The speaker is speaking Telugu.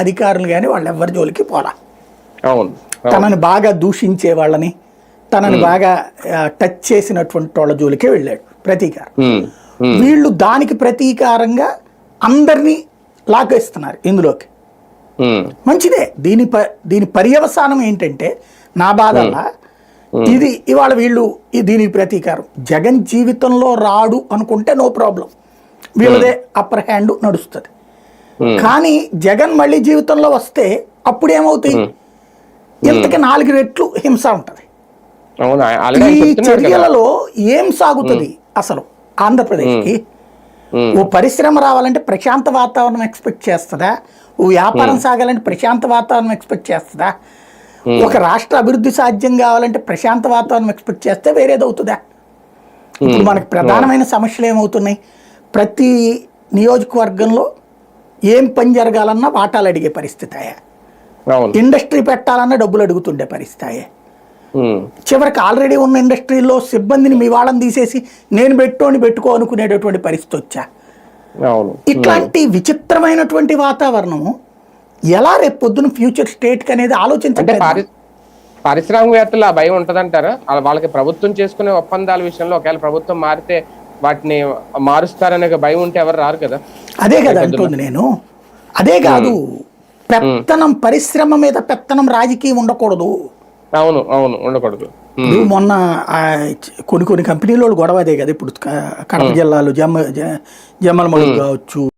అధికారులు కానీ వాళ్ళు ఎవరి జోలికి పోలా. అవును. తనని బాగా దూషించే వాళ్ళని, తనని బాగా టచ్ చేసినటువంటి వాళ్ళ జోలికే వెళ్ళాడు ప్రతీకారం. వీళ్ళు దానికి ప్రతీకారంగా అందరినీ లాగేస్తున్నారు ఇందులోకి. మంచిదే. దీని పర్యవసానం ఏంటంటే నా బాధల్లా ఇది ఇవాళ వీళ్ళు దీనికి ప్రతీకారం. జగన్ జీవితంలో రాడు అనుకుంటే నో ప్రాబ్లం, వీళ్ళదే అప్పర్ హ్యాండ్ నడుస్తుంది. కానీ జగన్ మళ్ళీ జీవితంలో వస్తే అప్పుడు ఏమవుతాయి, ఇంతకి 4 రెట్లు హింస ఉంటది. ఈ చర్యలలో ఏం సాగుతుంది అసలు ఆంధ్రప్రదేశ్కి? ఓ పరిశ్రమ రావాలంటే ప్రశాంత వాతావరణం ఎక్స్పెక్ట్ చేస్తుందా? ఓ వ్యాపారం సాగాలంటే ప్రశాంత వాతావరణం ఎక్స్పెక్ట్ చేస్తుందా? ఒక రాష్ట్ర అభివృద్ధి సాధ్యం కావాలంటే ప్రశాంత వాతావరణం ఎక్స్పెక్ట్ చేస్తే వేరేది అవుతుందా? ఇప్పుడు మనకు ప్రధానమైన సమస్యలు ఏమవుతున్నాయి? ప్రతి నియోజకవర్గంలో ఏం పని జరగాలన్నా వాటాలు అడిగే పరిస్థితి, ఇండస్ట్రీ పెట్టాలన్నా డబ్బులు అడుగుతుండే పరిస్థితి. చివరికి ఆల్రెడీ ఉన్న ఇండస్ట్రీలో సిబ్బందిని మీ వాళ్ళని తీసేసి నేను పెట్టుకో అనుకునేటటువంటి పరిస్థితి వచ్చా. ఇట్లాంటి విచిత్రమైనటువంటి వాతావరణము ఎలా రేపు పొద్దున ఫ్యూచర్ స్టేట్ కి అనేది ఆలోచించండి. పారిశ్రామికవేత్తలు ఆ భయం ఉంటదంటారా? వాళ్ళకి ప్రభుత్వం చేసుకునే ఒప్పందాల విషయంలో ఒకవేళ ప్రభుత్వం మారితే వాటిని మారుస్తారనే భయం ఉంటే ఎవరు రారు కదా? అదే కదా అంటుంది నేను. అదే కాదు, పెత్తనం పరిశ్రమ మీద పెత్తనం రాజకీయం ఉండకూడదు. అవును అవును, ఉండకూడదు. మొన్న కొన్ని కంపెనీలు గొడవ అదే కదా. ఇప్పుడు కడప జిల్లాలో జమ్మలమడుగు కావచ్చు,